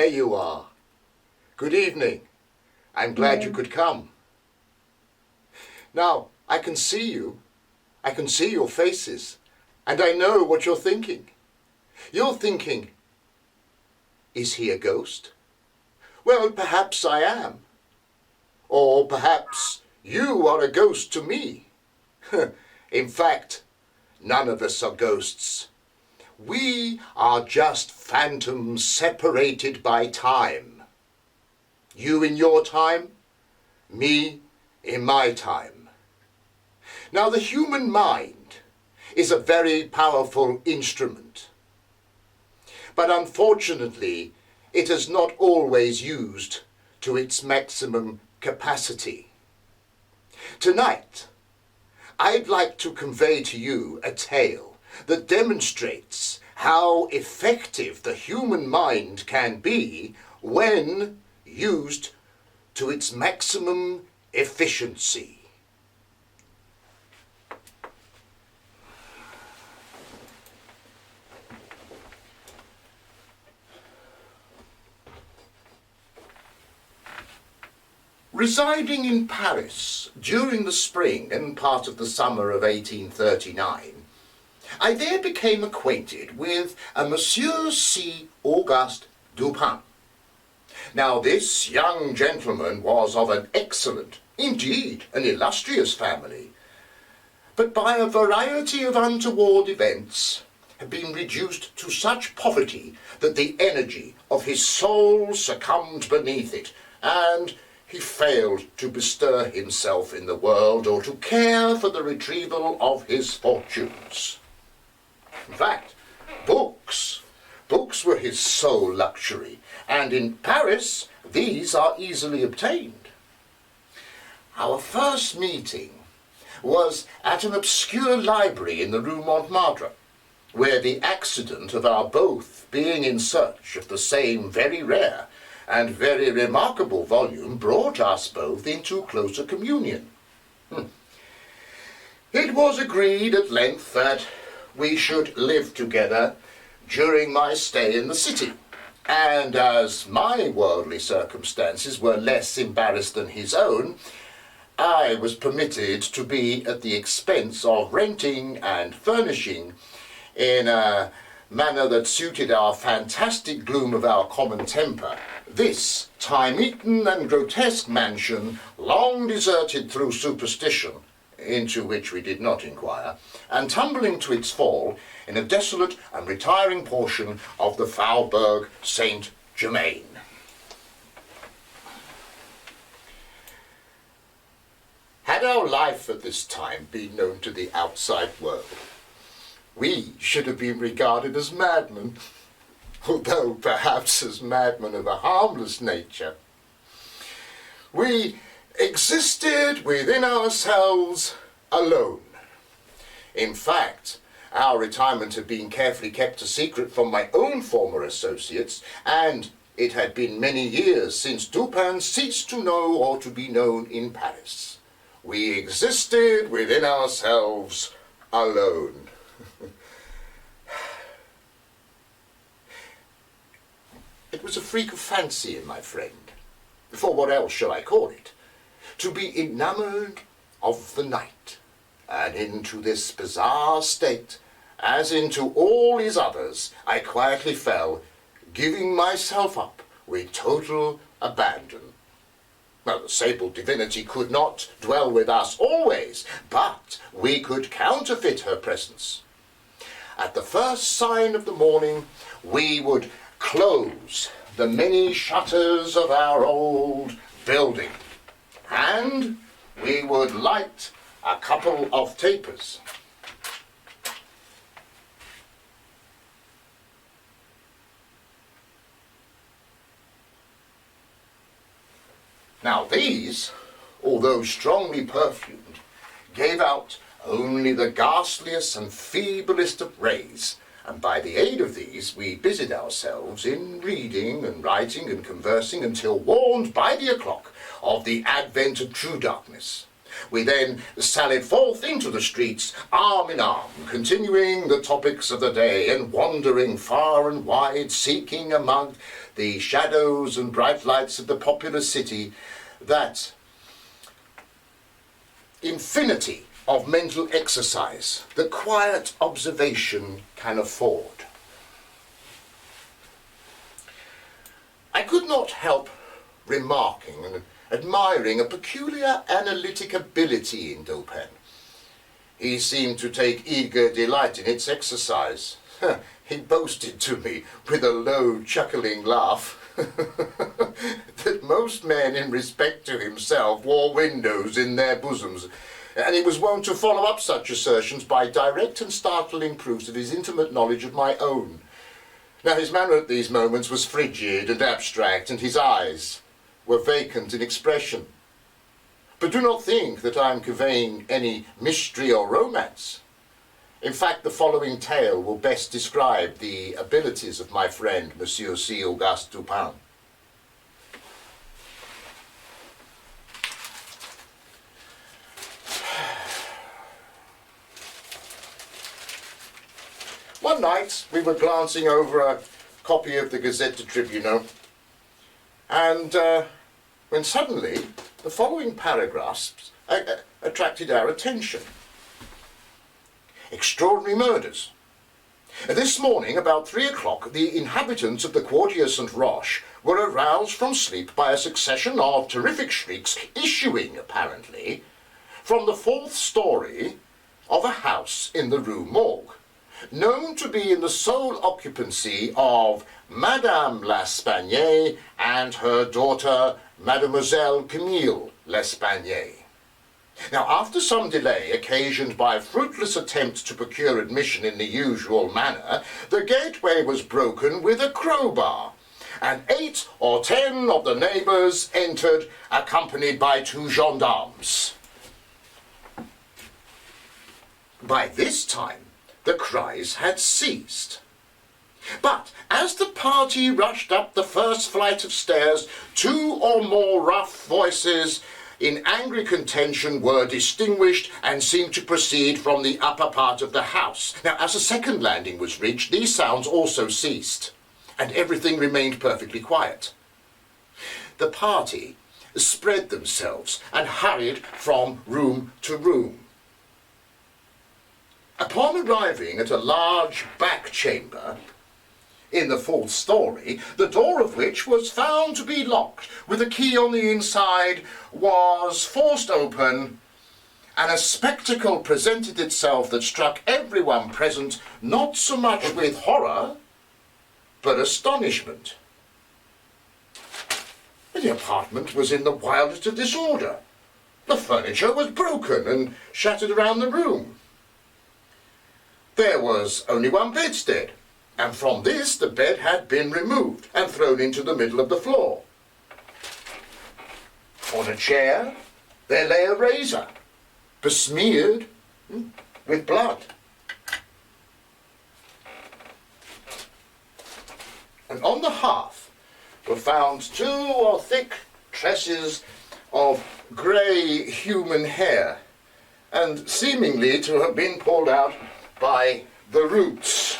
you are. Good evening. I'm glad you could come. Now, I can see you. I can see your faces. And I know what you're thinking. You're thinking, is he a ghost? Well, perhaps I am. Or perhaps you are a ghost to me. In fact, none of us are ghosts. We are just phantoms separated by time. You in your time, me in my time. Now, the human mind is a very powerful instrument. But unfortunately, it is not always used to its maximum capacity. Tonight, I'd like to convey to you a tale that demonstrates how effective the human mind can be when used to its maximum efficiency. Residing in Paris during the spring and part of the summer of 1839, I there became acquainted with a Monsieur C. Auguste Dupin. Now, this young gentleman was of an excellent, indeed an illustrious family, but by a variety of untoward events had been reduced to such poverty that the energy of his soul succumbed beneath it, and he failed to bestir himself in the world or to care for the retrieval of his fortunes. In fact, books were his sole luxury, and in Paris these are easily obtained. Our first meeting was at an obscure library in the Rue Morgue, where the accident of our both being in search of the same very rare and very remarkable volume brought us both into closer communion. It was agreed at length that we should live together during my stay in the city, and as my worldly circumstances were less embarrassed than his own, I was permitted to be at the expense of renting and furnishing in a manner that suited our fantastic gloom of our common temper this time-eaten and grotesque mansion, long deserted through superstition, into which we did not inquire, and tumbling to its fall in a desolate and retiring portion of the Faubourg Saint-Germain. Had our life at this time been known to the outside world, we should have been regarded as madmen, although perhaps as madmen of a harmless nature. We existed within ourselves alone. In fact, our retirement had been carefully kept a secret from my own former associates, and it had been many years since Dupin ceased to know or to be known in Paris. We existed within ourselves alone. It was a freak of fancy in my friend, for what else shall I call it, to be enamoured of the night, and into this bizarre state, as into all his others, I quietly fell, giving myself up with total abandon. Now, the sable divinity could not dwell with us always, but we could counterfeit her presence. At the first sign of the morning, we would close the many shutters of our old building, and we would light a couple of tapers. Now these, although strongly perfumed, gave out only the ghastliest and feeblest of rays, and by the aid of these we busied ourselves in reading and writing and conversing until warned by the o'clock of the advent of true darkness, We then sallied forth into the streets, arm in arm, continuing the topics of the day and wandering far and wide, seeking among the shadows and bright lights of the populous city that infinity of mental exercise that quiet observation can afford. I could not help remarking and admiring a peculiar analytic ability in Dupin. He seemed to take eager delight in its exercise. He boasted to me, with a low, chuckling laugh, that most men in respect to himself wore windows in their bosoms, and he was wont to follow up such assertions by direct and startling proofs of his intimate knowledge of my own. Now his manner at these moments was frigid and abstract, and his eyes were vacant in expression. But do not think that I am conveying any mystery or romance. In fact, the following tale will best describe the abilities of my friend, Monsieur C. Auguste Dupin. One night, we were glancing over a copy of the Gazette du Tribunal, and when suddenly the following paragraphs attracted our attention. Extraordinary murders. This morning, about 3 o'clock, the inhabitants of the Quartier Saint-Roch were aroused from sleep by a succession of terrific shrieks issuing, apparently, from the 4th story of a house in the Rue Morgue, known to be in the sole occupancy of Madame L'Espanaye and her daughter, Mademoiselle Camille L'Espanaye. Now, after some delay occasioned by fruitless attempts to procure admission in the usual manner, the gateway was broken with a crowbar, and 8 or 10 of the neighbours entered, accompanied by 2 gendarmes. By this time, the cries had ceased. But as the party rushed up the first flight of stairs, 2 or more rough voices in angry contention were distinguished and seemed to proceed from the upper part of the house. Now, as a second landing was reached, these sounds also ceased, and everything remained perfectly quiet. The party spread themselves and hurried from room to room. Upon arriving at a large back chamber in the 4th story, the door of which was found to be locked, with a key on the inside, was forced open, and a spectacle presented itself that struck everyone present not so much with horror, but astonishment. The apartment was in the wildest of disorder. The furniture was broken and shattered around the room. There was only one bedstead, and from this the bed had been removed and thrown into the middle of the floor. On a chair there lay a razor, besmeared with blood. And on the hearth were found 2 or thick tresses of grey human hair, and seemingly to have been pulled out by the roots.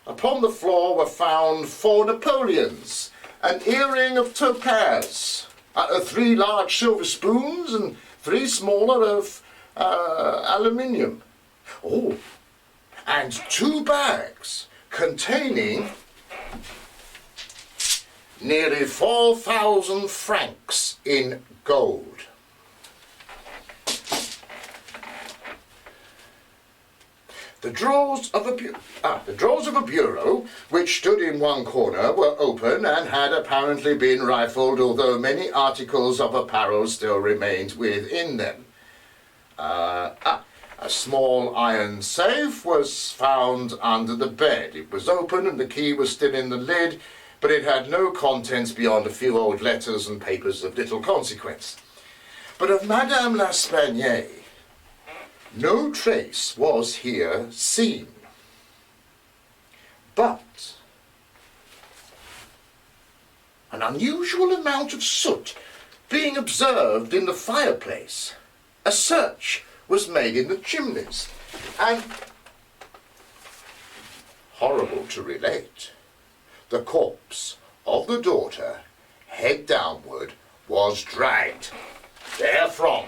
Upon the floor were found 4 Napoleons, an earring of topaz, 3 large silver spoons, and 3 smaller of aluminium. Oh, and 2 bags containing nearly 4,000 francs in gold. The drawers of a bureau, which stood in one corner, were open and had apparently been rifled, although many articles of apparel still remained within them. A small iron safe was found under the bed. It was open and the key was still in the lid, but it had no contents beyond a few old letters and papers of little consequence. But of Madame L'Espanaye, no trace was here seen. But an unusual amount of soot being observed in the fireplace. A search was made in the chimneys, and, horrible to relate, the corpse of the daughter, head downward, was dragged therefrom,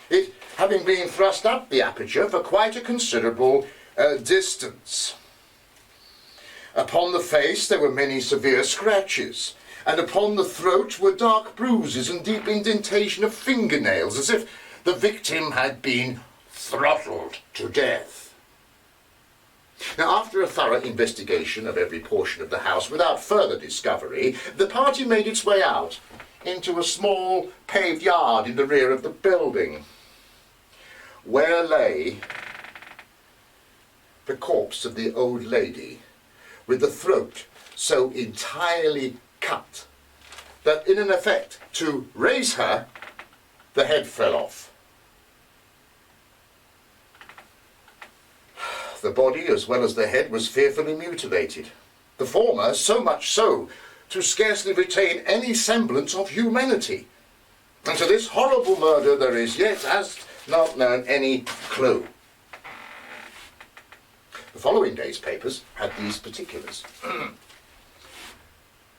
it having been thrust up the aperture for quite a considerable distance. Upon the face there were many severe scratches, and upon the throat were dark bruises and deep indentation of fingernails, as if the victim had been throttled to death. Now, after a thorough investigation of every portion of the house without further discovery, the party made its way out into a small paved yard in the rear of the building, where lay the corpse of the old lady, with the throat so entirely cut that in an effort to raise her, the head fell off. The body, as well as the head, was fearfully mutilated. The former so much so to scarcely retain any semblance of humanity. And to this horrible murder there is yet as not known any clue. The following day's papers had these particulars.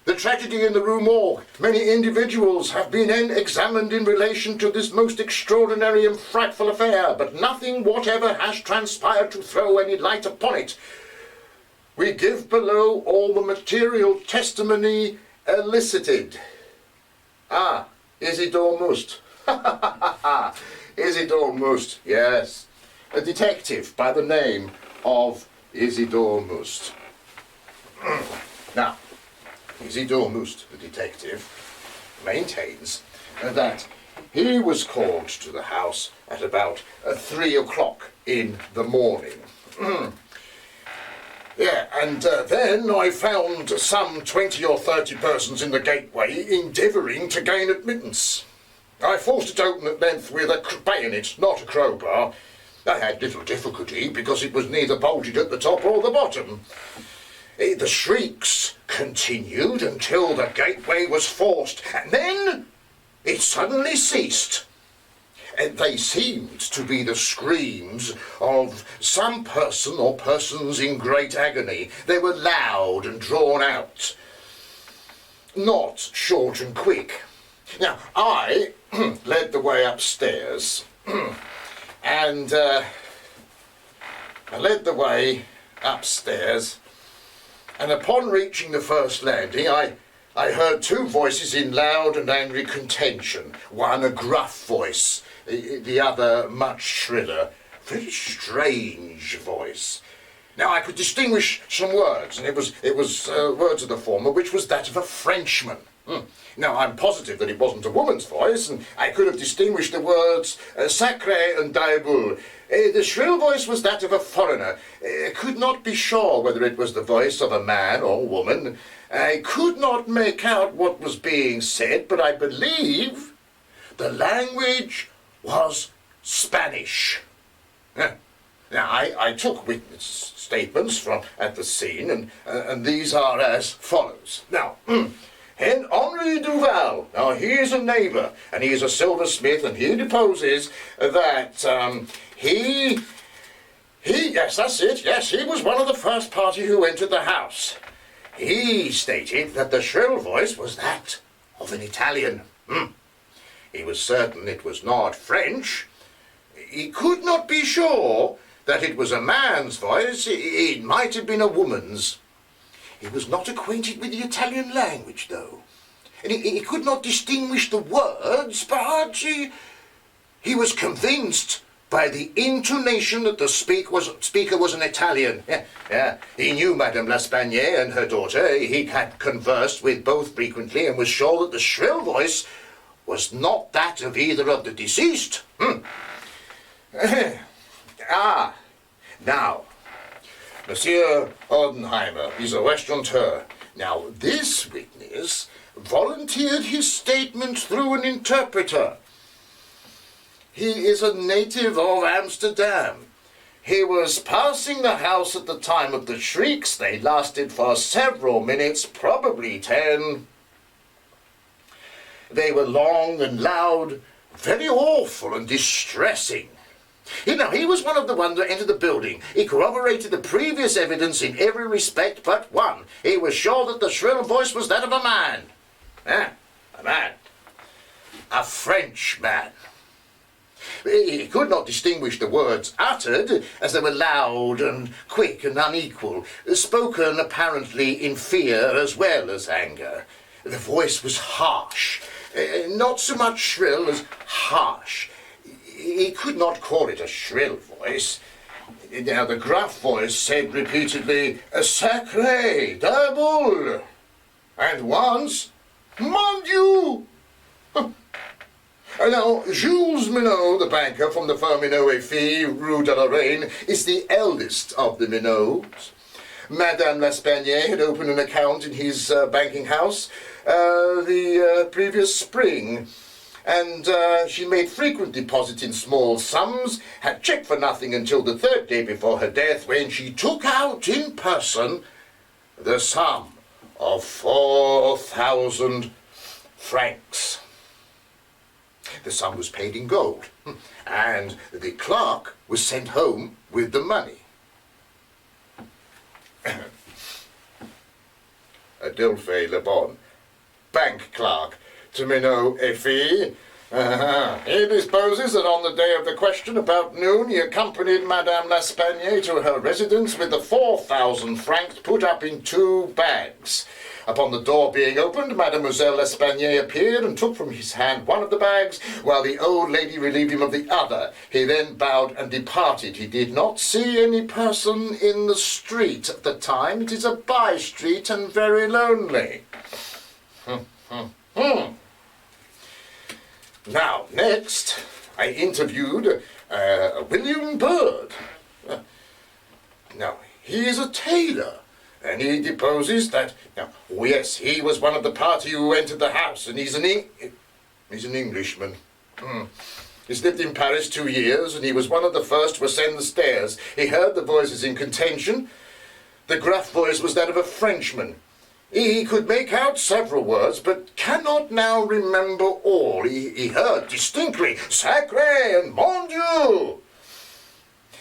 The tragedy in the Rue Morgue. Many individuals have been examined in relation to this most extraordinary and frightful affair, but nothing whatever has transpired to throw any light upon it. We give below all the material testimony elicited. Isidore Must. Isidore Must, yes. A detective by the name of Isidore Must. Now, Isidore Must, the detective, maintains that he was called to the house at about 3 o'clock in the morning. Then I found some 20 or 30 persons in the gateway endeavouring to gain admittance. I forced it open at length with a bayonet, not a crowbar. I had little difficulty because it was neither bolted at the top or the bottom. The shrieks continued until the gateway was forced, and then it suddenly ceased. And they seemed to be the screams of some person or persons in great agony. They were loud and drawn out, not short and quick. Now, I led the way upstairs, and I led the way upstairs, and upon reaching the first landing, I heard two voices in loud and angry contention. One a gruff voice, the other much shriller. Very strange voice. Now I could distinguish some words, and it was words of the former, which was that of a Frenchman. Now I'm positive that it wasn't a woman's voice, and I could have distinguished the words sacré and diable. The shrill voice was that of a foreigner. I could not be sure whether it was the voice of a man or woman. I could not make out what was being said, but I believe the language was Spanish. Now, I took witness statements from at the scene, and these are as follows. Now, Henri Duval, now he is a neighbour, and he is a silversmith, and he deposes that yes, that's it, yes, he was one of the first party who entered the house. He stated that the shrill voice was that of an Italian. He was certain it was not French. He could not be sure that it was a man's voice. It might have been a woman's. He was not acquainted with the Italian language, though. And he could not distinguish the words, but he was convinced by the intonation that the speaker was an Italian. Yeah. He knew Madame L'Espanaye and her daughter. He had conversed with both frequently and was sure that the shrill voice was not that of either of the deceased. Now, Monsieur Odenheimer is a restaurateur. Now, this witness volunteered his statement through an interpreter. He is a native of Amsterdam. He was passing the house at the time of the shrieks. They lasted for several minutes, probably 10, They were long and loud, very awful and distressing. He was one of the ones that entered the building. He corroborated the previous evidence in every respect but one. He was sure that the shrill voice was that of a man. A man. A French man. He could not distinguish the words uttered, as they were loud and quick and unequal, spoken apparently in fear as well as anger. The voice was harsh, not so much shrill as harsh. He could not call it a shrill voice. Now, the gruff voice said repeatedly, "Sacré, diable!" and once, "Mon Dieu!" Now, Jules Minot, the banker from the firm Minot et Fils, Rue de la Reine, is the eldest of the Minots. Madame L'Espanaye had opened an account in his banking house the previous spring, and she made frequent deposits in small sums, had checked for nothing until the third day before her death, when she took out in person the sum of 4,000 francs. The sum was paid in gold, and the clerk was sent home with the money. Adolphe Le Bon, bank clerk to Minot et Fils. He disposes that on the day of the question, about noon, he accompanied Madame L'Espanaye to her residence with the 4,000 francs put up in 2 bags. Upon the door being opened, Mademoiselle L'Espanaye appeared and took from his hand one of the bags, while the old lady relieved him of the other. He then bowed and departed. He did not see any person in the street at the time. It is a by-street and very lonely. Now, next, I interviewed William Bird. Now, he is a tailor. And he deposes that, yes, he was one of the party who entered the house, and he's an Englishman. He's lived in Paris 2 years, and he was one of the first to ascend the stairs. He heard the voices in contention. The gruff voice was that of a Frenchman. He could make out several words, but cannot now remember all. He heard distinctly, "Sacré" and "Mon Dieu."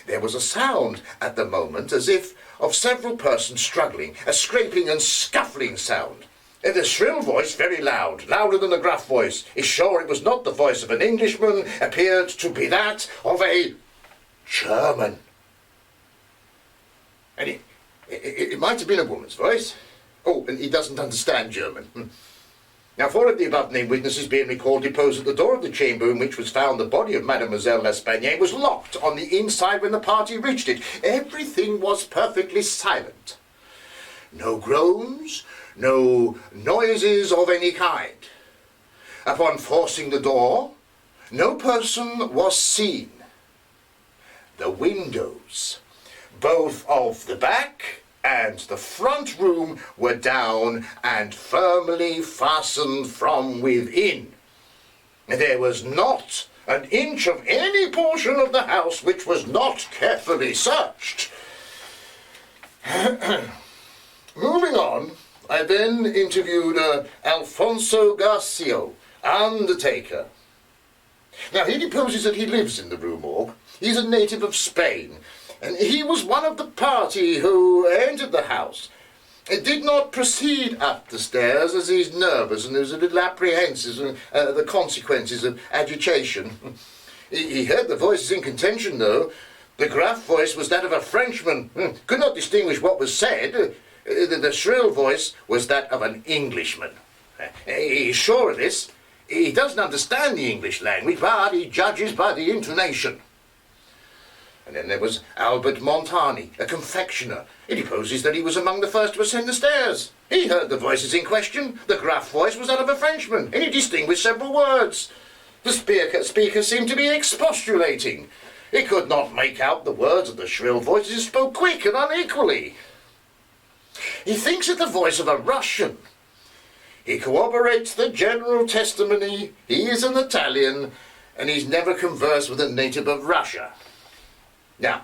There was a sound at the moment as if of several persons struggling, a scraping and scuffling sound. The shrill voice, very loud, louder than the gruff voice, is sure it was not the voice of an Englishman, appeared to be that of a German. And it might have been a woman's voice. Oh, and he doesn't understand German. Now, 4 of the above-named witnesses being recalled deposed that the door of the chamber in which was found the body of Mademoiselle L'Espanaye was locked on the inside when the party reached it. Everything was perfectly silent. No groans, no noises of any kind. Upon forcing the door, no person was seen. The windows, both of the back and the front room, were down and firmly fastened from within. There was not an inch of any portion of the house which was not carefully searched. Moving on, I then interviewed Alfonso Garcia, undertaker. Now, he deposes that he lives in the Rue Morgue. He's a native of Spain, and he was one of the party who entered the house. He did not proceed up the stairs as he's nervous and is a little apprehensive of the consequences of agitation. He heard the voices in contention, though. The gruff voice was that of a Frenchman. Could not distinguish what was said. The shrill voice was that of an Englishman. He's sure of this. He doesn't understand the English language, but he judges by the intonation. And then there was Albert Montani, a confectioner. He deposes that he was among the first to ascend the stairs. He heard the voices in question. The gruff voice was that of a Frenchman, and he distinguished several words. The speaker seemed to be expostulating. He could not make out the words of the shrill voices. He spoke quick and unequally. He thinks it the voice of a Russian. He corroborates the general testimony. He is an Italian, and he's never conversed with a native of Russia. Now,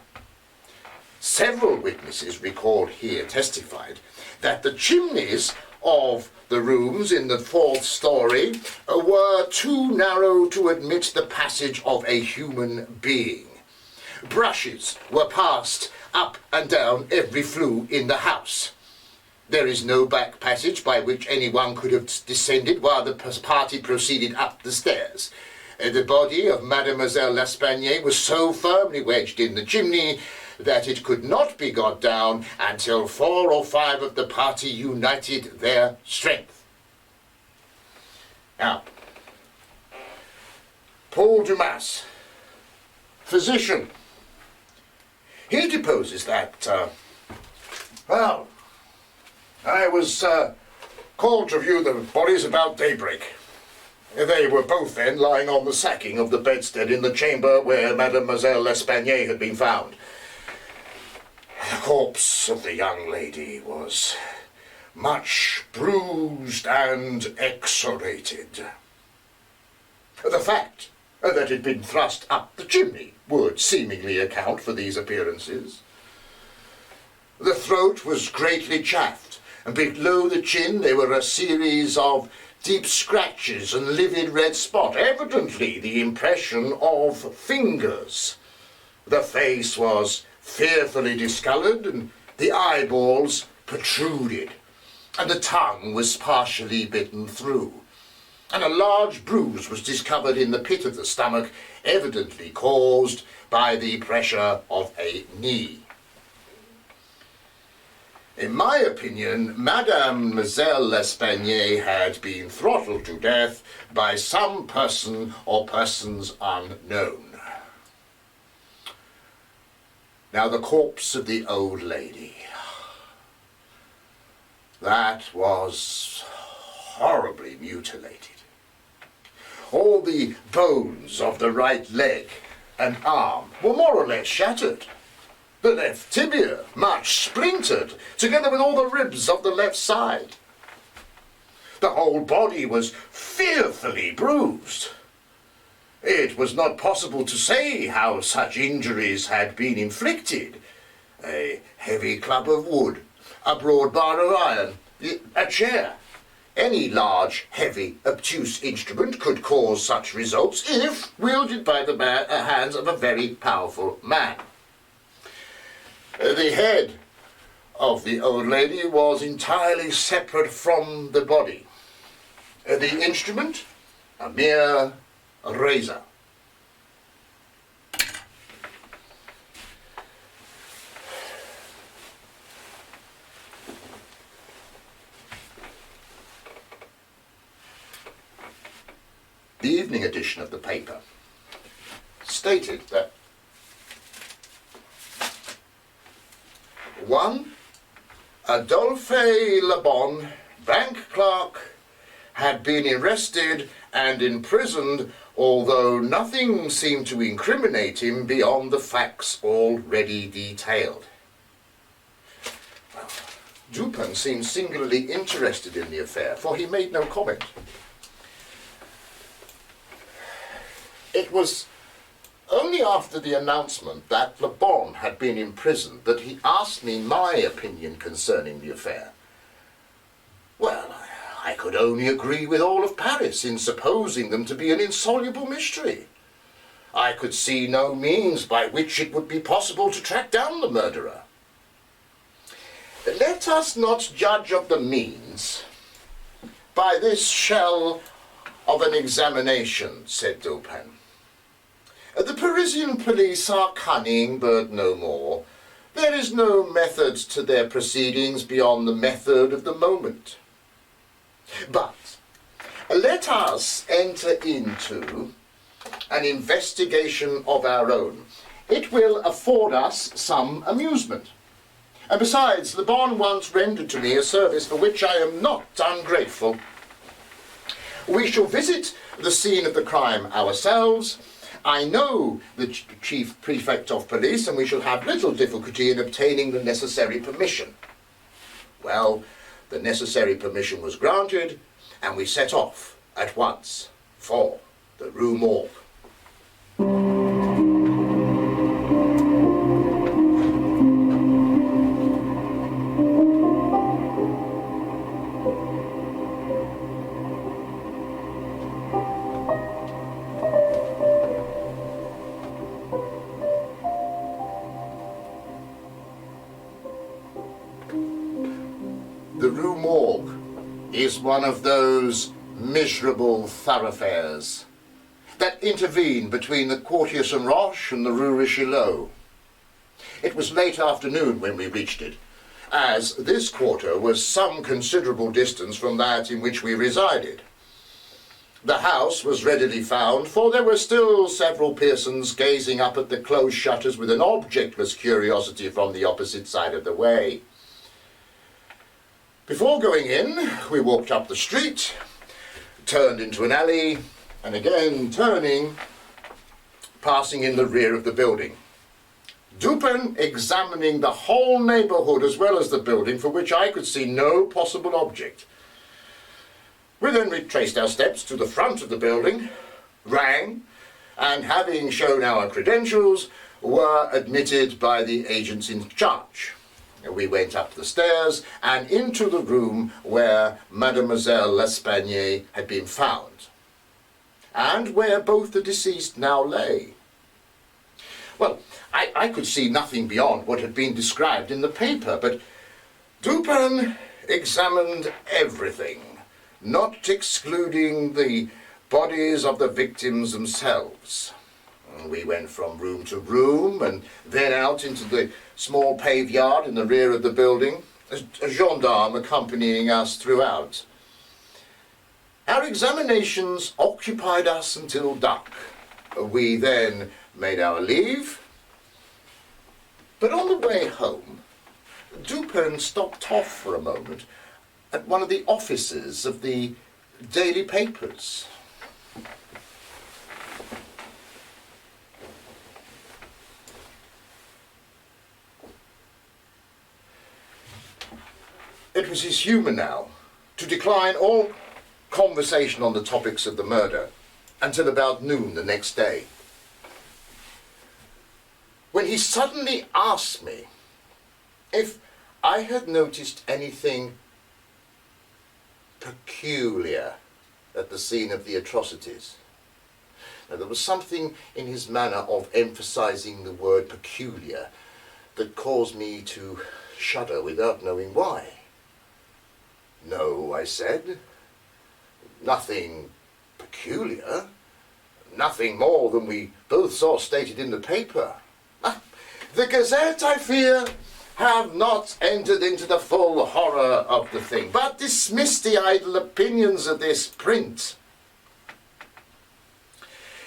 several witnesses recalled here testified that the chimneys of the rooms in the fourth story were too narrow to admit the passage of a human being. Brushes were passed up and down every flue in the house. There is no back passage by which anyone could have descended while the party proceeded up the stairs. The body of Mademoiselle L'Espanaye was so firmly wedged in the chimney that it could not be got down until 4 or 5 of the party united their strength. Now, Paul Dumas, physician, he deposes that, well, I was called to view the bodies about daybreak. They were both then lying on the sacking of the bedstead in the chamber where Mademoiselle L'Espanaye had been found. The corpse of the young lady was much bruised and exsorated. The fact that it had been thrust up the chimney would seemingly account for these appearances. The throat was greatly chafed, and below the chin there were a series of deep scratches and livid red spot, evidently the impression of fingers. The face was fearfully discoloured, and the eyeballs protruded, and the tongue was partially bitten through, and a large bruise was discovered in the pit of the stomach, evidently caused by the pressure of a knee. In my opinion, Mademoiselle L'Espanaye had been throttled to death by some person or persons unknown. Now, the corpse of the old lady. That was horribly mutilated. All the bones of the right leg and arm were more or less shattered. The left tibia much splintered, together with all the ribs of the left side. The whole body was fearfully bruised. It was not possible to say how such injuries had been inflicted. A heavy club of wood, a broad bar of iron, a chair, any large, heavy, obtuse instrument could cause such results if wielded by the hands of a very powerful man. The head of the old lady was entirely separate from the body. The instrument, a mere razor. The evening edition of the paper stated that 1. Adolphe Lebon, bank clerk, had been arrested and imprisoned, although nothing seemed to incriminate him beyond the facts already detailed. Well, Dupin seemed singularly interested in the affair, for he made no comment. It was only after the announcement that Le Bon had been imprisoned that he asked me my opinion concerning the affair. Well, I could only agree with all of Paris in supposing them to be an insoluble mystery. I could see no means by which it would be possible to track down the murderer. Let us not judge of the means by this shell of an examination, said Dupin. The Parisian police are cunning, but no more. There is no method to their proceedings beyond the method of the moment. But let us enter into an investigation of our own. It will afford us some amusement. And besides, Le Bon once rendered to me a service for which I am not ungrateful. We shall visit the scene of the crime ourselves. I know the chief prefect of police, and we shall have little difficulty in obtaining the necessary permission. Well, the necessary permission was granted, and we set off at once for the Rue Morgue. is one of those miserable thoroughfares that intervene between the Quartier Saint-Roch and the Rue Richelieu. It was late afternoon when we reached it, as this quarter was some considerable distance from that in which we resided. The house was readily found, for there were still several persons gazing up at the closed shutters with an objectless curiosity from the opposite side of the way. Before going in, we walked up the street, turned into an alley, and again turning, passing in the rear of the building. Dupin examining the whole neighborhood as well as the building, for which I could see no possible object. We then retraced our steps to the front of the building, rang, and having shown our credentials, were admitted by the agents in charge. We went up the stairs and into the room where Mademoiselle L'Espanaye had been found, and where both the deceased now lay. Well, I could see nothing beyond what had been described in the paper, but Dupin examined everything, not excluding the bodies of the victims themselves. We went from room to room and then out into the small paved yard in the rear of the building, a gendarme accompanying us throughout. Our examinations occupied us until dark. We then made our leave, but on the way home, Dupin stopped off for a moment at one of the offices of the daily papers. It was his humour now to decline all conversation on the topics of the murder until about noon the next day, when he suddenly asked me if I had noticed anything peculiar at the scene of the atrocities. Now, there was something in his manner of emphasizing the word peculiar that caused me to shudder without knowing why. No, I said, nothing peculiar, nothing more than we both saw stated in the paper. The Gazette, I fear, have not entered into the full horror of the thing, but dismiss the idle opinions of this print.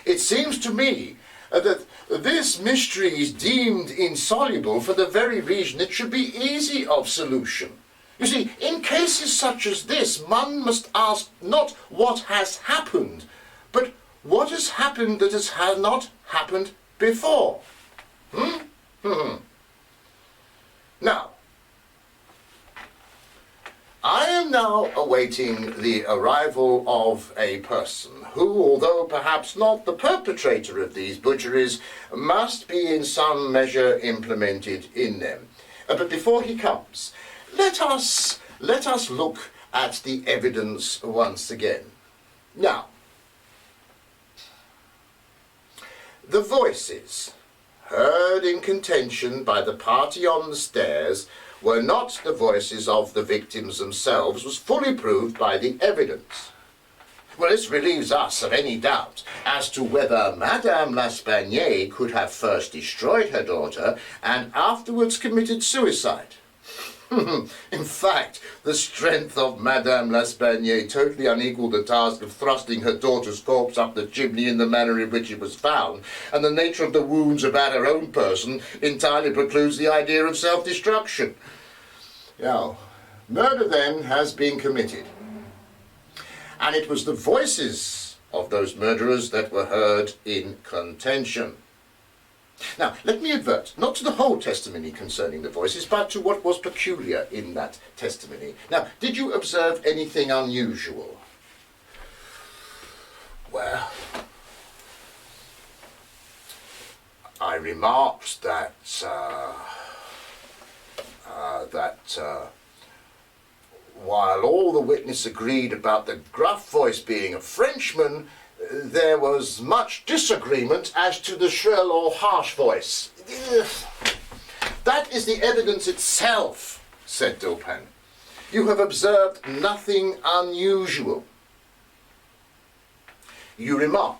It seems to me that this mystery is deemed insoluble for the very reason it should be easy of solution. You see, in cases such as this, one must ask not what has happened, but what has happened that has not happened before. Now, I am now awaiting the arrival of a person who, although perhaps not the perpetrator of these butcheries, must be in some measure implemented in them. But before he comes, let us look at the evidence once again. Now, the voices heard in contention by the party on the stairs were not the voices of the victims themselves, was fully proved by the evidence. Well, this relieves us of any doubt as to whether Madame L'Espanaye could have first destroyed her daughter and afterwards committed suicide. In fact, the strength of Madame L'Espanaye totally unequalled the task of thrusting her daughter's corpse up the chimney in the manner in which it was found, and the nature of the wounds about her own person entirely precludes the idea of self-destruction. Now, murder then has been committed, and it was the voices of those murderers that were heard in contention. Now, let me advert, not to the whole testimony concerning the voices, but to what was peculiar in that testimony. Now, did you observe anything unusual? Well, I remarked that while all the witnesses agreed about the gruff voice being a Frenchman, there was much disagreement as to the shrill or harsh voice. That is the evidence itself, said Dupin. You have observed nothing unusual. You remark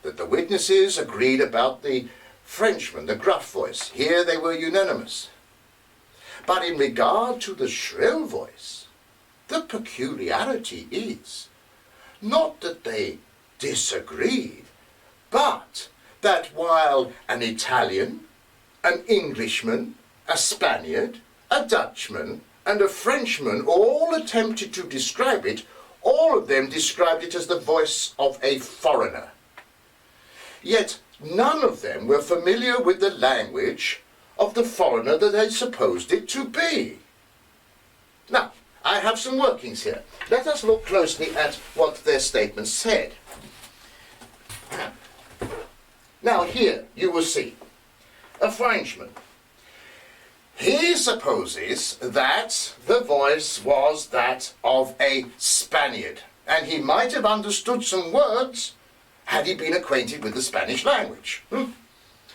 that the witnesses agreed about the Frenchman, the gruff voice. Here they were unanimous. But in regard to the shrill voice, the peculiarity is not that they disagreed, but that while an Italian, an Englishman, a Spaniard, a Dutchman, and a Frenchman all attempted to describe it, all of them described it as the voice of a foreigner. Yet none of them were familiar with the language of the foreigner that they supposed it to be. Now, I have some workings here. Let us look closely at what their statements said. Now here you will see a Frenchman. He supposes that the voice was that of a Spaniard, and he might have understood some words had he been acquainted with the Spanish language.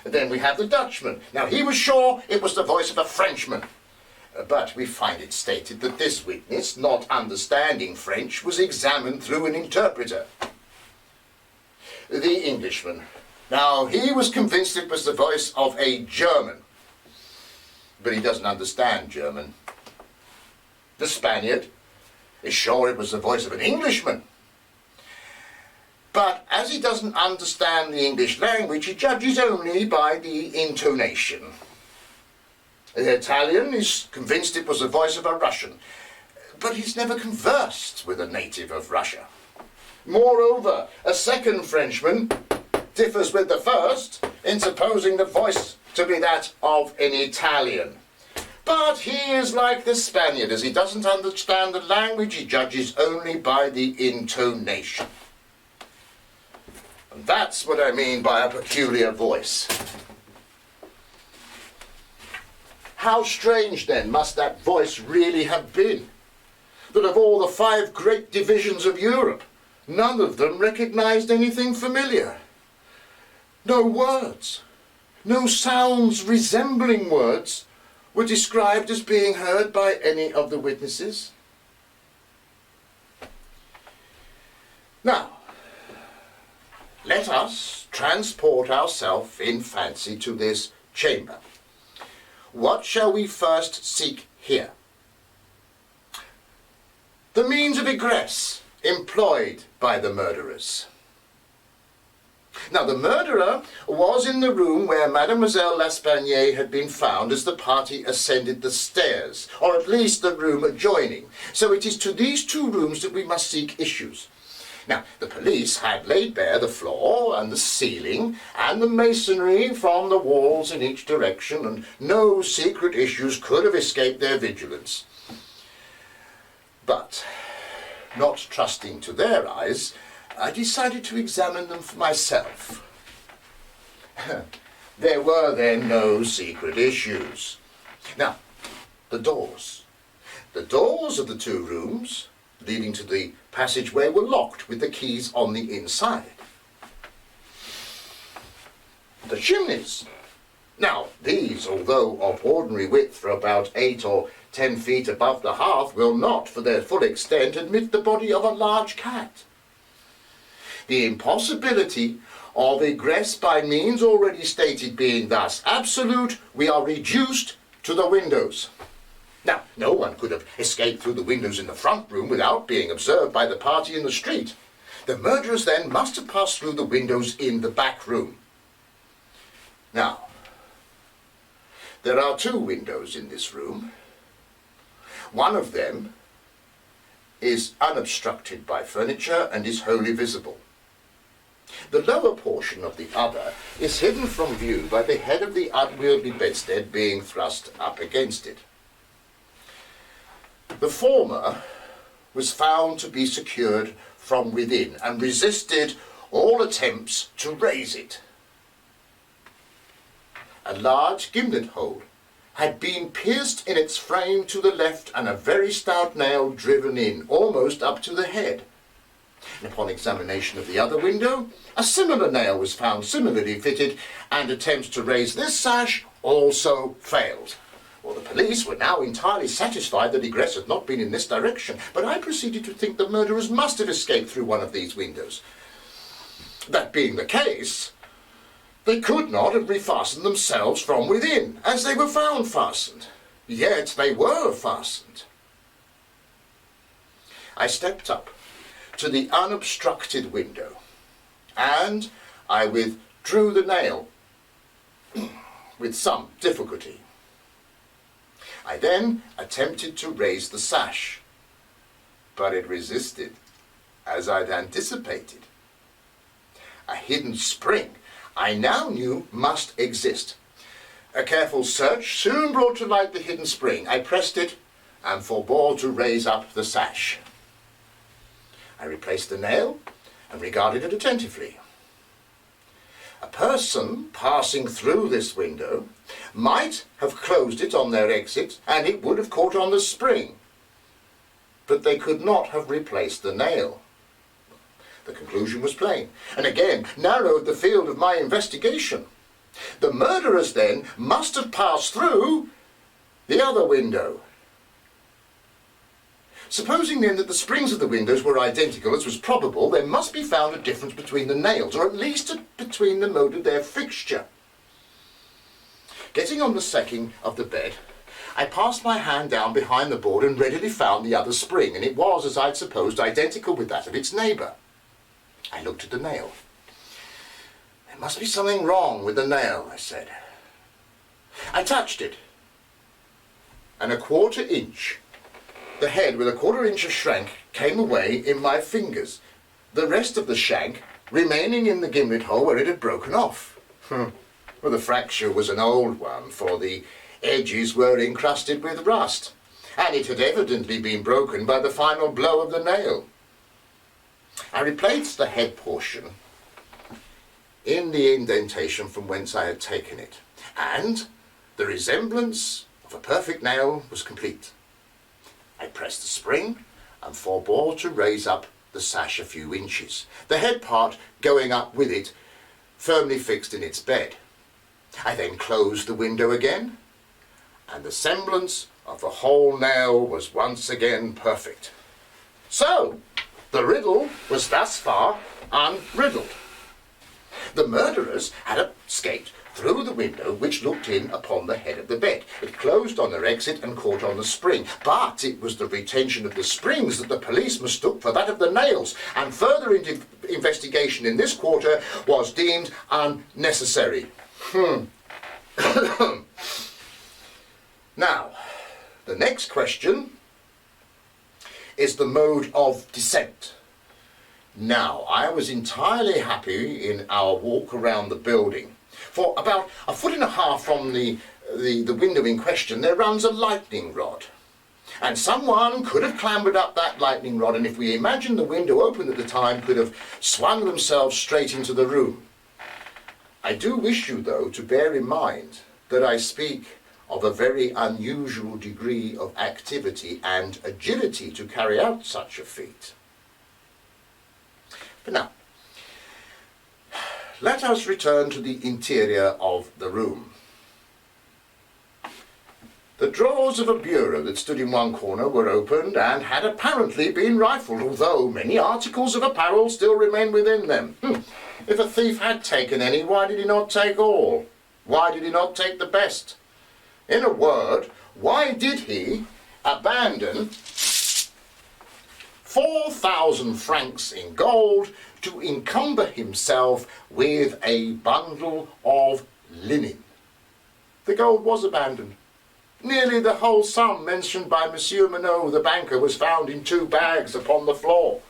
Then we have the Dutchman. Now he was sure it was the voice of a Frenchman, but we find it stated that this witness, not understanding French, was examined through an interpreter. The Englishman. Now he was convinced it was the voice of a German, but he doesn't understand German. The Spaniard is sure it was the voice of an Englishman, but as he doesn't understand the English language, he judges only by the intonation. The Italian is convinced it was the voice of a Russian, but he's never conversed with a native of Russia. Moreover, a second Frenchman differs with the first in supposing the voice to be that of an Italian. But he is like the Spaniard. As he doesn't understand the language, he judges only by the intonation. And that's what I mean by a peculiar voice. How strange, then, must that voice really have been, that of all the 5 great divisions of Europe, none of them recognized anything familiar. No words, no sounds resembling words were described as being heard by any of the witnesses. Now, let us transport ourselves in fancy to this chamber. What shall we first seek here? The means of egress employed by the murderers. Now, the murderer was in the room where Mademoiselle L'Espanaye had been found as the party ascended the stairs, or at least the room adjoining. So it is to these 2 rooms that we must seek issues. Now, the police had laid bare the floor and the ceiling and the masonry from the walls in each direction, and no secret issues could have escaped their vigilance. But, not trusting to their eyes, I decided to examine them for myself. There were then no secret issues. Now, the doors. The doors of the 2 rooms leading to the passageway were locked with the keys on the inside. The chimneys. Now, these, although of ordinary width for about 8 or 10 feet above the hearth, will not, for their full extent, admit the body of a large cat. The impossibility of egress by means already stated being thus absolute, we are reduced to the windows. Now, no one could have escaped through the windows in the front room without being observed by the party in the street. The murderers then must have passed through the windows in the back room. Now, there are 2 windows in this room. One of them is unobstructed by furniture and is wholly visible. The lower portion of the other is hidden from view by the head of the unwieldy bedstead being thrust up against it. The former was found to be secured from within and resisted all attempts to raise it. A large gimlet hole had been pierced in its frame to the left and a very stout nail driven in, almost up to the head. And upon examination of the other window, a similar nail was found similarly fitted, and attempts to raise this sash also failed. Well, the police were now entirely satisfied that egress had not been in this direction, but I proceeded to think the murderers must have escaped through one of these windows. That being the case, they could not have refastened themselves from within, as they were found fastened. Yet they were fastened. I stepped up to the unobstructed window, and I withdrew the nail with some difficulty. I then attempted to raise the sash, but it resisted, as I'd anticipated. A hidden spring I now knew must exist. A careful search soon brought to light the hidden spring. I pressed it and forbore to raise up the sash. I replaced the nail and regarded it attentively. A person passing through this window might have closed it on their exit, and it would have caught on the spring. But they could not have replaced the nail. The conclusion was plain, and again narrowed the field of my investigation. The murderers then must have passed through the other window. Supposing then that the springs of the windows were identical, as was probable, there must be found a difference between the nails, or at least between the mode of their fixture. Getting on the sacking of the bed, I passed my hand down behind the board and readily found the other spring, and it was, as I'd supposed, identical with that of its neighbour. I looked at the nail. There must be something wrong with the nail, I said. I touched it, and a quarter inch, the head with a quarter inch of shank, came away in my fingers, the rest of the shank remaining in the gimlet hole where it had broken off. Well, the fracture was an old one, for the edges were encrusted with rust, and it had evidently been broken by the final blow of the nail. I replaced the head portion in the indentation from whence I had taken it, and the resemblance of a perfect nail was complete. I pressed the spring and forbore to raise up the sash a few inches, the head part going up with it, firmly fixed in its bed. I then closed the window again, and the semblance of the whole nail was once again perfect. So, the riddle was thus far unriddled. The murderers had escaped through the window which looked in upon the head of the bed. It closed on their exit and caught on the spring, but it was the retention of the springs that the police mistook for that of the nails, and further investigation in this quarter was deemed unnecessary. Now, the next question is the mode of descent. Now, I was entirely happy in our walk around the building. For about 1.5 feet from the window in question, there runs a lightning rod. And someone could have clambered up that lightning rod, and if we imagine the window open at the time, could have swung themselves straight into the room. I do wish you, though, to bear in mind that I speak of a very unusual degree of activity and agility to carry out such a feat. But now, let us return to the interior of the room. The drawers of a bureau that stood in one corner were opened and had apparently been rifled, although many articles of apparel still remained within them. If a thief had taken any, why did he not take all? Why did he not take the best? In a word, why did he abandon 4,000 francs in gold to encumber himself with a bundle of linen? The gold was abandoned. Nearly the whole sum mentioned by Monsieur Minot, the banker, was found in 2 bags upon the floor.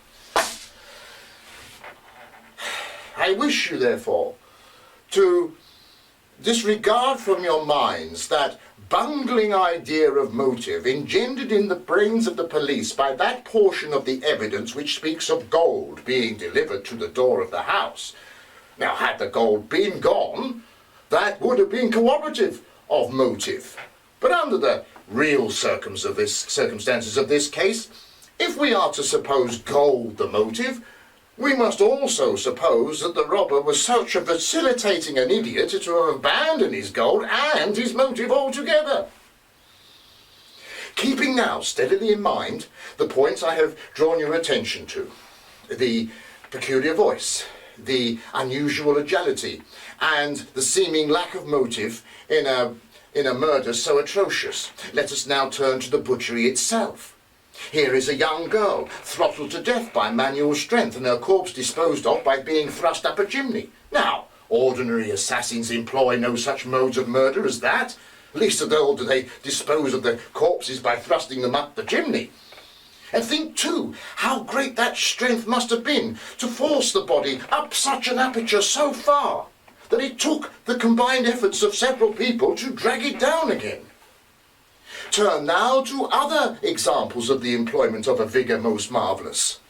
I wish you, therefore, to disregard from your minds that bungling idea of motive engendered in the brains of the police by that portion of the evidence which speaks of gold being delivered to the door of the house. Now, had the gold been gone, that would have been corroborative of motive. But under the real circumstances of this case, if we are to suppose gold the motive, we must also suppose that the robber was such a facilitating an idiot to have abandoned his gold and his motive altogether. Keeping now steadily in mind the points I have drawn your attention to, the peculiar voice, the unusual agility, and the seeming lack of motive in a murder so atrocious, let us now turn to the butchery itself. Here is a young girl throttled to death by manual strength and her corpse disposed of by being thrust up a chimney. Now, ordinary assassins employ no such modes of murder as that. Least of all do they dispose of the corpses by thrusting them up the chimney. And think, too, how great that strength must have been to force the body up such an aperture so far that it took the combined efforts of several people to drag it down again. Turn now to other examples of the employment of a vigour most marvellous.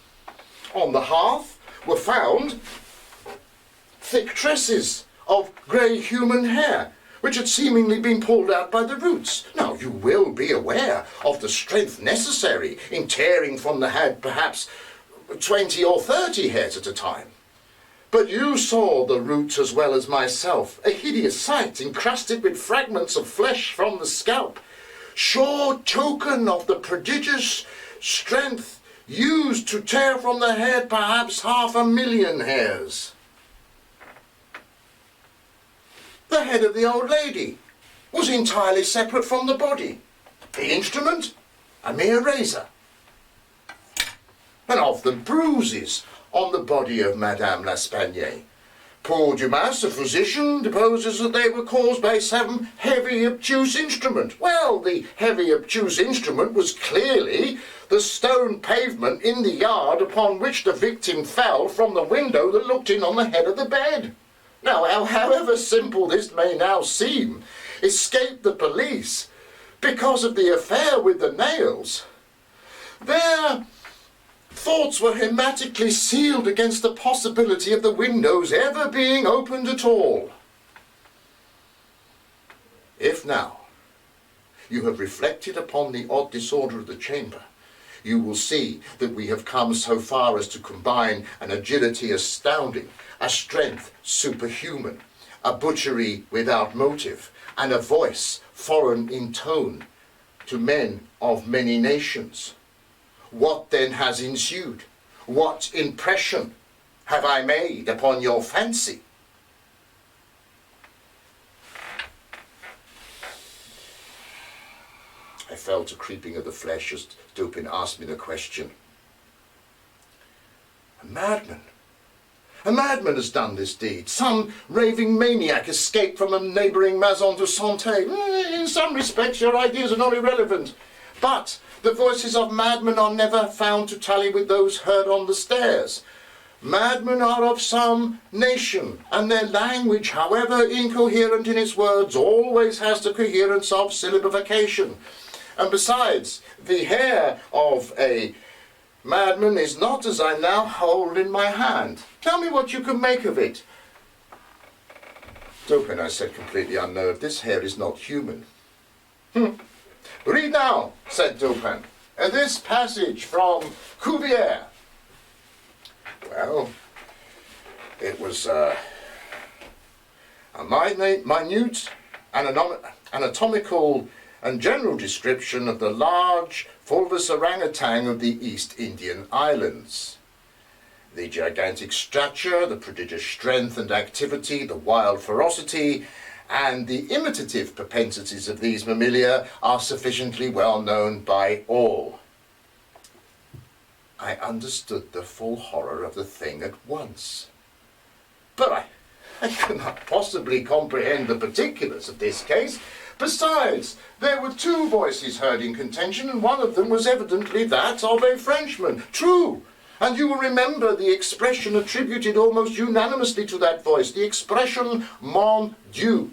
On the hearth were found thick tresses of grey human hair, which had seemingly been pulled out by the roots. Now, you will be aware of the strength necessary in tearing from the head perhaps 20 or 30 hairs at a time. But you saw the roots as well as myself, a hideous sight encrusted with fragments of flesh from the scalp, sure token of the prodigious strength used to tear from the head perhaps 500,000 hairs. The head of the old lady was entirely separate from the body. The instrument, a mere razor. And of the bruises on the body of Madame L'Espanaye, Paul Dumas, a physician, deposes that they were caused by some heavy obtuse instrument. Well, the heavy obtuse instrument was clearly the stone pavement in the yard upon which the victim fell from the window that looked in on the head of the bed. Now, however simple this may now seem, escaped the police because of the affair with the nails. Their thoughts were hermetically sealed against the possibility of the windows ever being opened at all. If now you have reflected upon the odd disorder of the chamber, you will see that we have come so far as to combine an agility astounding, a strength superhuman, a butchery without motive, and a voice foreign in tone to men of many nations. What then has ensued? What impression have I made upon your fancy? I felt a creeping of the flesh as Dupin asked me the question. A madman. A madman has done this deed. Some raving maniac escaped from a neighbouring maison de santé. In some respects, your ideas are not irrelevant. But the voices of madmen are never found to tally with those heard on the stairs. Madmen are of some nation, and their language, however incoherent in its words, always has the coherence of syllabification. And besides, the hair of a madman is not as I now hold in my hand. Tell me what you can make of it. Dupin, I said, completely unnerved, this hair is not human. Read now, said Dupin, this passage from Cuvier. Well, it was a minute anatomical and general description of the large fulvous orangutan of the East Indian Islands. The gigantic stature, the prodigious strength and activity, the wild ferocity, and the imitative propensities of these mammalia are sufficiently well known by all. I understood the full horror of the thing at once. But I could not possibly comprehend the particulars of this case. Besides, there were two voices heard in contention, and one of them was evidently that of a Frenchman. True, and you will remember the expression attributed almost unanimously to that voice, the expression mon Dieu.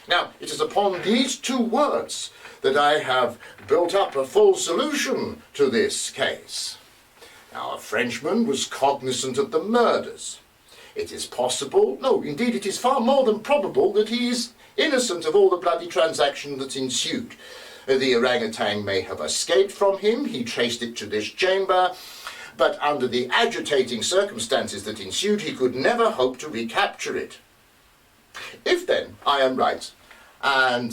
Now, it is upon these two words that I have built up a full solution to this case. Now, a Frenchman was cognizant of the murders. It is possible, no, indeed it is far more than probable, that he is innocent of all the bloody transaction that ensued. The orangutan may have escaped from him, he traced it to this chamber, but under the agitating circumstances that ensued, he could never hope to recapture it. If then I am right, and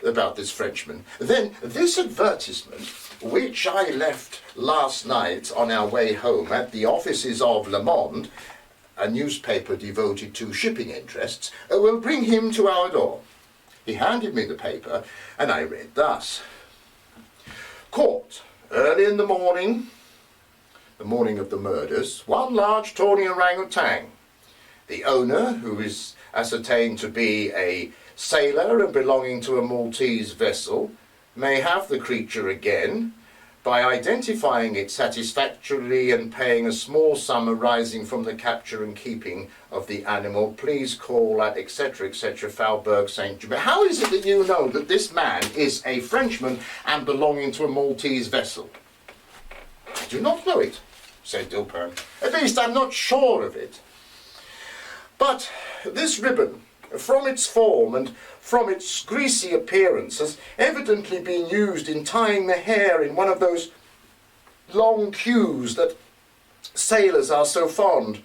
about this Frenchman, then this advertisement, which I left last night on our way home at the offices of Le Monde, a newspaper devoted to shipping interests, will bring him to our door. He handed me the paper, and I read thus. Caught early in the morning of the murders, one large tawny orangutan. The owner, who is ascertained to be a sailor and belonging to a Maltese vessel, may have the creature again by identifying it satisfactorily and paying a small sum arising from the capture and keeping of the animal. Please call at etc. etc. Faubourg Saint-Germain. How is it that you know that this man is a Frenchman and belonging to a Maltese vessel? I do not know it, said Dupin. At least I'm not sure of it. But this ribbon, from its form and from its greasy appearance, has evidently been used in tying the hair in one of those long queues that sailors are so fond.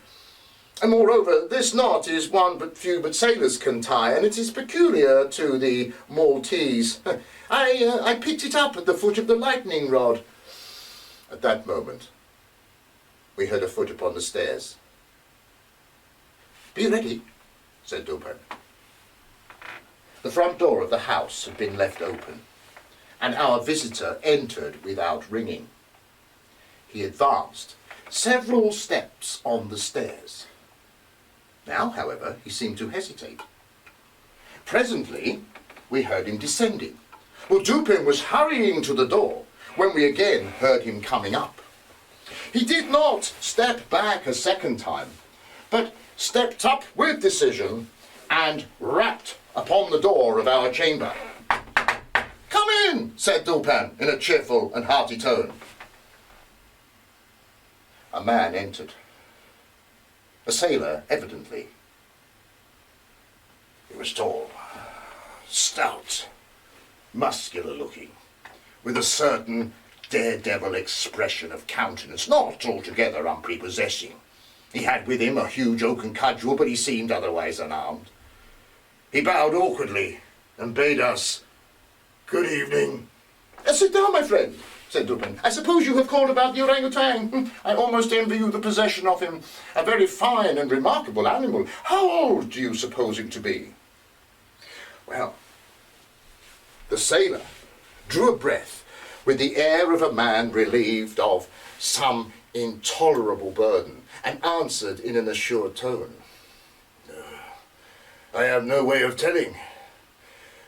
And moreover, this knot is one but few but sailors can tie, and it is peculiar to the Maltese. I picked it up at the foot of the lightning rod. At that moment, we heard a foot upon the stairs. Be ready, said Dupin. The front door of the house had been left open, and our visitor entered without ringing. He advanced several steps on the stairs. Now, however, he seemed to hesitate. Presently, we heard him descending. Well, Dupin was hurrying to the door when we again heard him coming up. He did not step back a second time, but stepped up with decision and rapped upon the door of our chamber. Come in, said Dupin in a cheerful and hearty tone. A man entered. A sailor, evidently. He was tall, stout, muscular looking, with a certain daredevil expression of countenance, not altogether unprepossessing. He had with him a huge oaken cudgel, but he seemed otherwise unarmed. He bowed awkwardly and bade us good evening. Sit down, my friend, said Dupin. I suppose you have called about the orangutan. I almost envy you the possession of him. A very fine and remarkable animal. How old do you suppose him to be? Well, the sailor drew a breath with the air of a man relieved of some intolerable burden, and answered in an assured tone. I have no way of telling,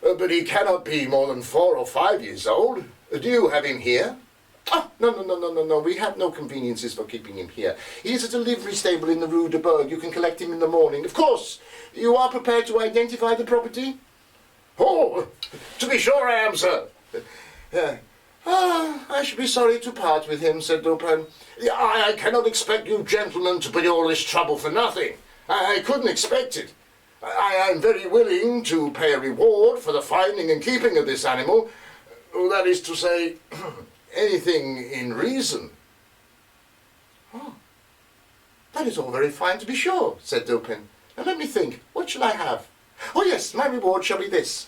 but he cannot be more than 4 or 5 years old. Do you have him here? No. We have no conveniences for keeping him here. He is at a livery stable in the Rue Morgue. You can collect him in the morning. Of course, you are prepared to identify the property? Oh, to be sure I am, sir. I should be sorry to part with him, said Dupin. I cannot expect you gentlemen to put all this trouble for nothing. I couldn't expect it. I am very willing to pay a reward for the finding and keeping of this animal. That is to say, anything in reason. Oh, that is all very fine, to be sure, said Dupin. Now let me think, what shall I have? Oh yes, my reward shall be this.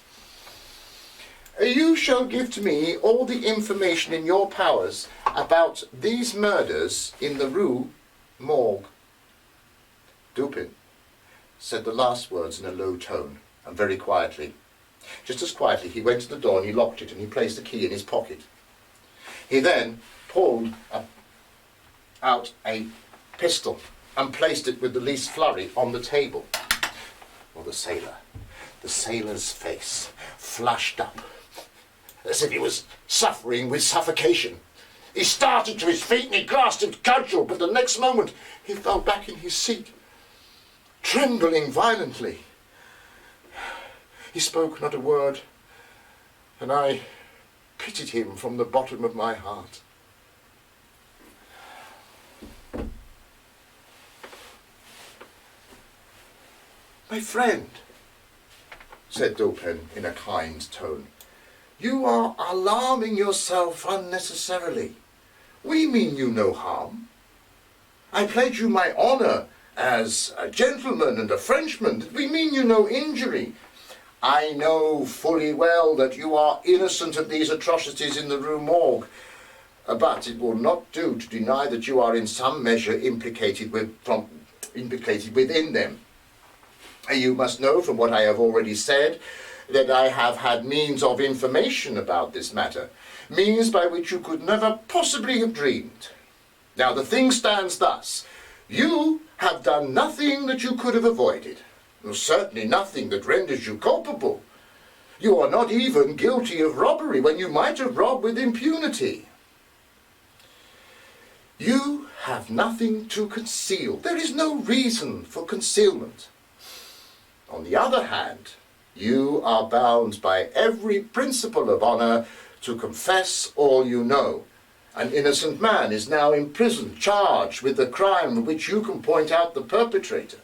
You shall give to me all the information in your powers about these murders in the Rue Morgue. Dupin said the last words in a low tone and very quietly. Just as quietly he went to the door and he locked it and he placed the key in his pocket. He then pulled out a pistol and placed it with the least flurry on the table. Well, the sailor's face flushed up as if he was suffering with suffocation. He started to his feet and he grasped his cudgel, but the next moment he fell back in his seat, trembling violently. He spoke not a word, and I pitied him from the bottom of my heart. My friend, said Dupin in a kind tone, you are alarming yourself unnecessarily. We mean you no harm. I pledge you my honour as a gentleman and a Frenchman that we mean you no injury. I know fully well that you are innocent of these atrocities in the Rue Morgue, but it will not do to deny that you are in some measure implicated within them. You must know from what I have already said that I have had means of information about this matter, means by which you could never possibly have dreamed. Now the thing stands thus. You have done nothing that you could have avoided, certainly nothing that renders you culpable. You are not even guilty of robbery when you might have robbed with impunity. You have nothing to conceal. There is no reason for concealment. On the other hand, you are bound by every principle of honor to confess all you know. An innocent man is now in prison, charged with the crime of which you can point out the perpetrator.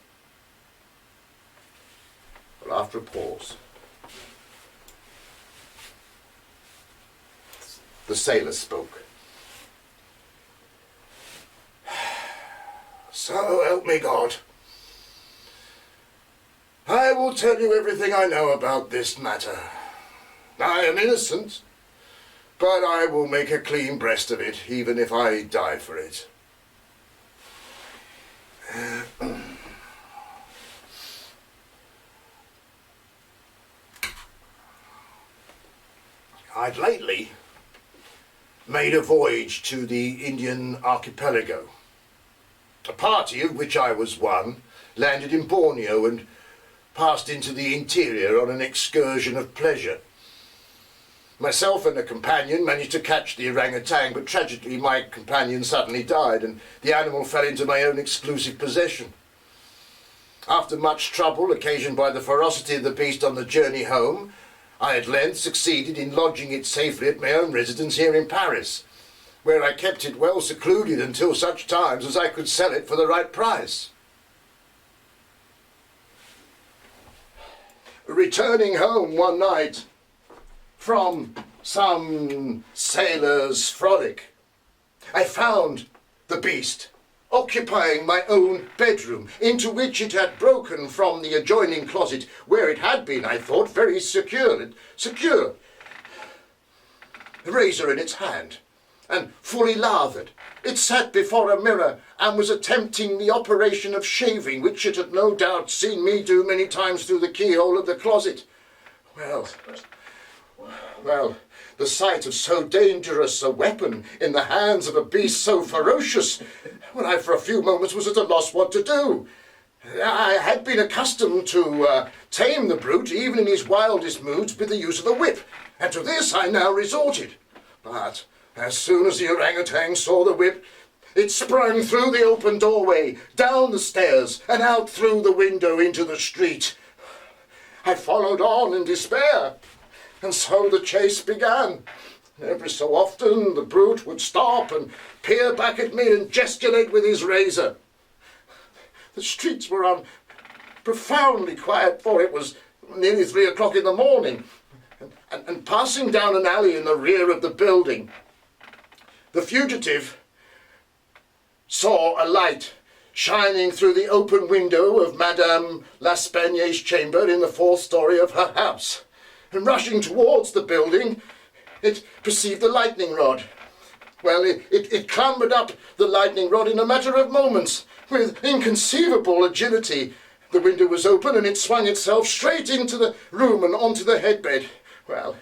Well, after a pause, the sailor spoke. So help me God. I will tell you everything I know about this matter. I am innocent, but I will make a clean breast of it, even if I die for it. I'd lately made a voyage to the Indian archipelago. A party, of which I was one, landed in Borneo and passed into the interior on an excursion of pleasure. Myself and a companion managed to catch the orangutan, but tragically my companion suddenly died and the animal fell into my own exclusive possession. After much trouble occasioned by the ferocity of the beast on the journey home, I at length succeeded in lodging it safely at my own residence here in Paris, where I kept it well secluded until such times as I could sell it for the right price. Returning home one night from some sailor's frolic, I found the beast occupying my own bedroom, into which it had broken from the adjoining closet, where it had been, I thought, very secure. The razor in its hand, and fully lathered, it sat before a mirror and was attempting the operation of shaving, which it had no doubt seen me do many times through the keyhole of the closet. Well, the sight of so dangerous a weapon in the hands of a beast so ferocious, when I for a few moments was at a loss what to do. I had been accustomed to tame the brute, even in his wildest moods, with the use of the whip, and to this I now resorted. But as soon as the orangutan saw the whip, it sprang through the open doorway, down the stairs, and out through the window into the street. I followed on in despair, and so the chase began. Every so often the brute would stop and peer back at me and gesticulate with his razor. The streets were profoundly quiet, for it was nearly 3 o'clock in the morning, and passing down an alley in the rear of the building, the fugitive saw a light shining through the open window of Madame L'Espagne's chamber in the 4th story of her house. And rushing towards the building, it perceived the lightning rod. Well, it clambered up the lightning rod in a matter of moments, with inconceivable agility. The window was open and it swung itself straight into the room and onto the headbed. Well,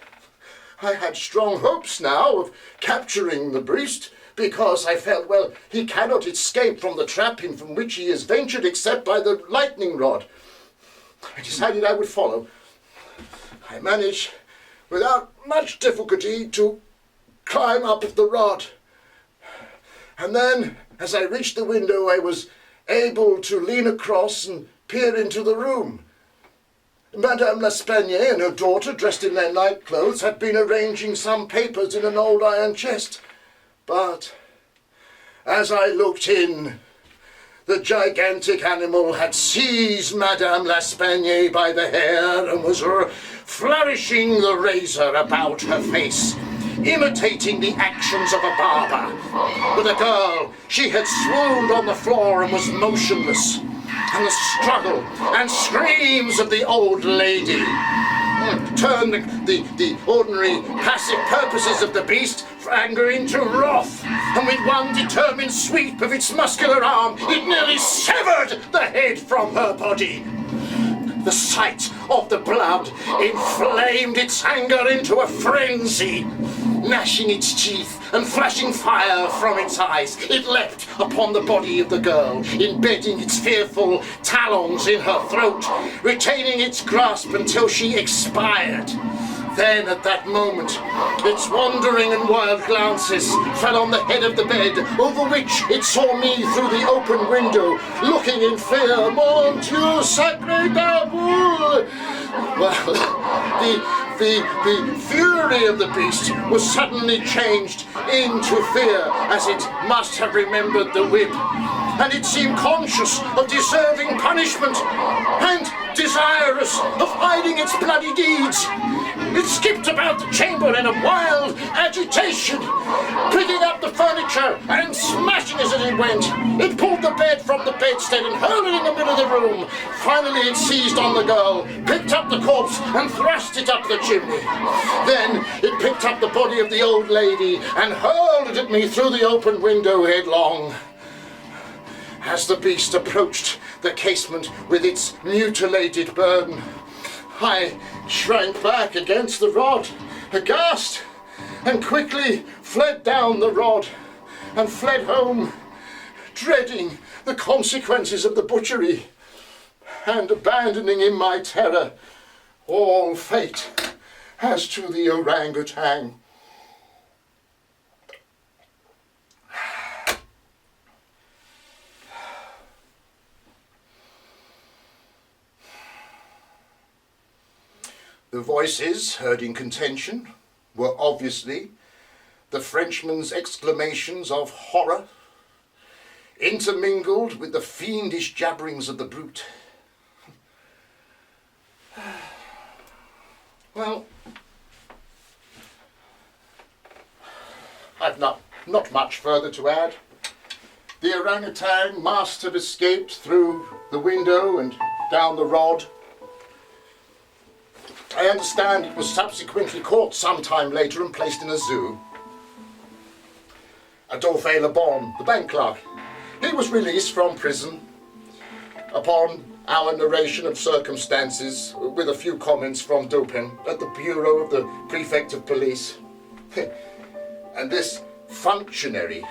I had strong hopes now of capturing the beast, because I felt, well, he cannot escape from the trap from which he has ventured except by the lightning rod. I decided I would follow. I managed, without much difficulty, to climb up the rod. And then, as I reached the window, I was able to lean across and peer into the room. Madame L'Espagne and her daughter, dressed in their night clothes, had been arranging some papers in an old iron chest. But as I looked in, the gigantic animal had seized Madame L'Espagne by the hair and was flourishing the razor about her face, imitating the actions of a barber. With a girl, she had swooned on the floor and was motionless, and the struggle and screams of the old lady turn the ordinary passive purposes of the beast for anger into wrath, and with one determined sweep of its muscular arm, it nearly severed the head from her body. The sight of the blood inflamed its anger into a frenzy. Gnashing its teeth and flashing fire from its eyes, it leapt upon the body of the girl, embedding its fearful talons in her throat, retaining its grasp until she expired. Then, at that moment, its wandering and wild glances fell on the head of the bed, over which it saw me through the open window, looking in fear. Mon Dieu, sacré d'amour! Well, the fury of the beast was suddenly changed into fear, as it must have remembered the whip, and it seemed conscious of deserving punishment and desirous of hiding its bloody deeds. It skipped about the chamber in a wild agitation, picking up the furniture and smashing as it went. It pulled the bed from the bedstead and hurled it in the middle of the room. Finally it seized on the girl, picked up the corpse and thrust it up the chimney. Then it picked up the body of the old lady and hurled it at me through the open window headlong. As the beast approached the casement with its mutilated burden, I shrank back against the rod, aghast, and quickly fled down the rod and fled home, dreading the consequences of the butchery and abandoning in my terror all fate as to the orangutan. The voices heard in contention were obviously the Frenchman's exclamations of horror, intermingled with the fiendish jabberings of the brute. Well, I've not much further to add. The orangutan must have escaped through the window and down the rod. I understand it was subsequently caught some time later and placed in a zoo. Adolphe Le Bon, the bank clerk, he was released from prison upon our narration of circumstances, with a few comments from Dupin at the bureau of the prefect of police. And this functionary,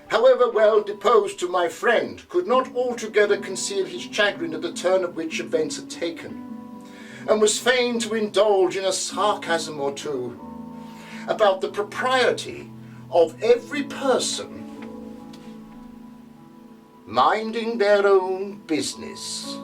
however well deposed to my friend, could not altogether conceal his chagrin at the turn of which events had taken, and was fain to indulge in a sarcasm or two about the propriety of every person minding their own business.